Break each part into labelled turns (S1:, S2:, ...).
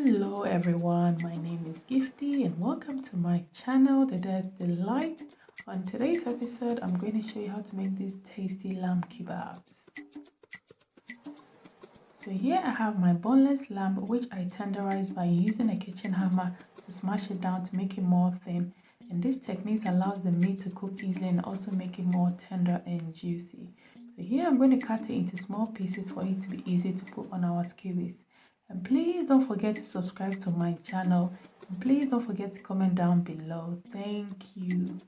S1: Hello everyone, my name is Gifty and welcome to my channel, The Dad's Delight. On today's episode, I'm going to show you how to make these tasty lamb kebabs. So here I have my boneless lamb, which I tenderized by using a kitchen hammer to smash it down to make it more thin. And this technique allows the meat to cook easily and also make it more tender and juicy. So here I'm going to cut it into small pieces for it to be easy to put on our skewers. And please don't forget to subscribe to my channel. And please don't forget to comment down below. Thank you.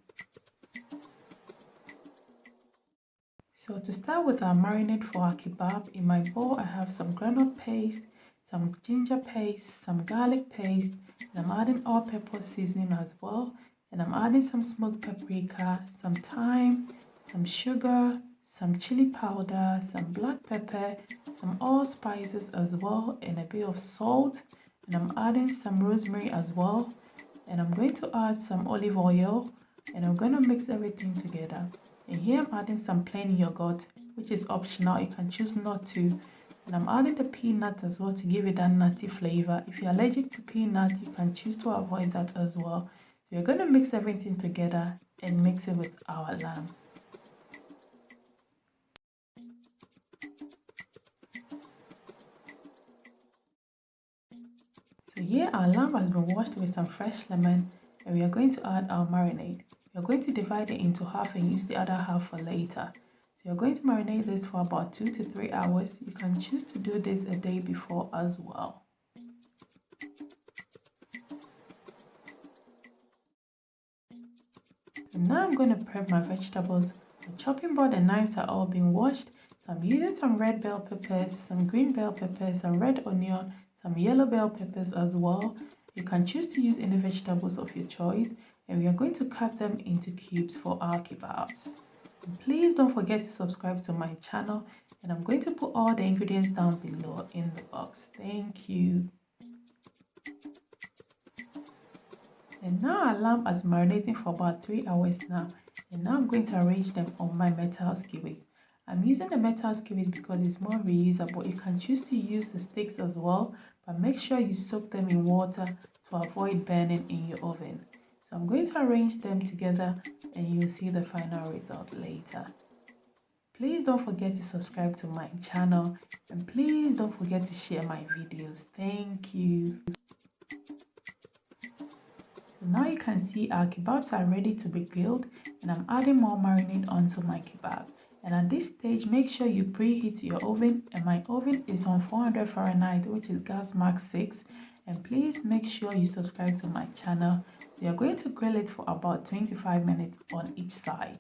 S1: So to start with our marinade for our kebab, in my bowl I have some groundnut paste, some ginger paste, some garlic paste, and I'm adding all pepper seasoning as well. And I'm adding some smoked paprika, some thyme, some sugar, some chili powder, some black pepper, some allspices as well, and a bit of salt. And I'm adding some rosemary as well. And I'm going to add some olive oil, and I'm going to mix everything together. And here I'm adding some plain yogurt, which is optional. You can choose not to. And I'm adding the peanut as well to give it that nutty flavor. If you're allergic to peanut, you can choose to avoid that as well. So you're going to mix everything together and mix it with our lamb. So here our lamb has been washed with some fresh lemon, and we are going to add our marinade. We are going to divide it into half and use the other half for later. So you're going to marinate this for about 2 to 3 hours. You can choose to do this a day before as well. So now I'm going to prep my vegetables. The chopping board and knives are all being washed. So I'm using some red bell peppers, some green bell peppers, some red onion, some yellow bell peppers as well. You can choose to use any vegetables of your choice, and we are going to cut them into cubes for our kebabs. And please don't forget to subscribe to my channel, and I'm going to put all the ingredients down below in the box. Thank you. And now our lamb is marinating for about 3 hours now, and now I'm going to arrange them on my metal skewers. I'm using the metal skewers because it's more reusable. You can choose to use the sticks as well, but make sure you soak them in water to avoid burning in your oven. So I'm going to arrange them together and you'll see the final result later. Please don't forget to subscribe to my channel, and please don't forget to share my videos. Thank you. So now you can see our kebabs are ready to be grilled, and I'm adding more marinade onto my kebab. And at this stage, make sure you preheat your oven, and my oven is on 400 Fahrenheit, which is gas mark 6. And please make sure you subscribe to my channel. So you're going to grill it for about 25 minutes on each side.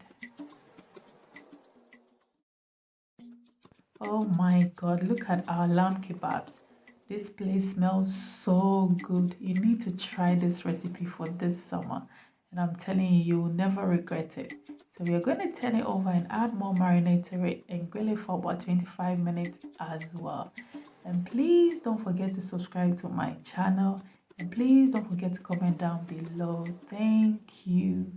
S1: Oh my god, look at our lamb kebabs. This place smells so good. You need to try this recipe for this summer, and I'm telling you, you will never regret it. So we are going to turn it over and add more marinade to it and grill it for about 25 minutes as well. And please don't forget to subscribe to my channel, and please don't forget to comment down below. Thank you.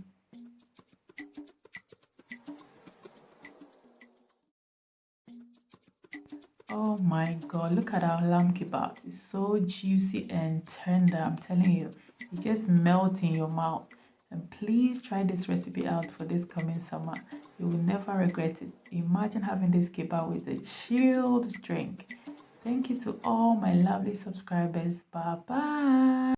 S1: Oh my god, look at our lamb kebabs. It's so juicy and tender. I'm telling you, it just melts in your mouth. And please try this recipe out for this coming summer. You will never regret it. Imagine having this kebab with a chilled drink. Thank you to all my lovely subscribers. Bye bye.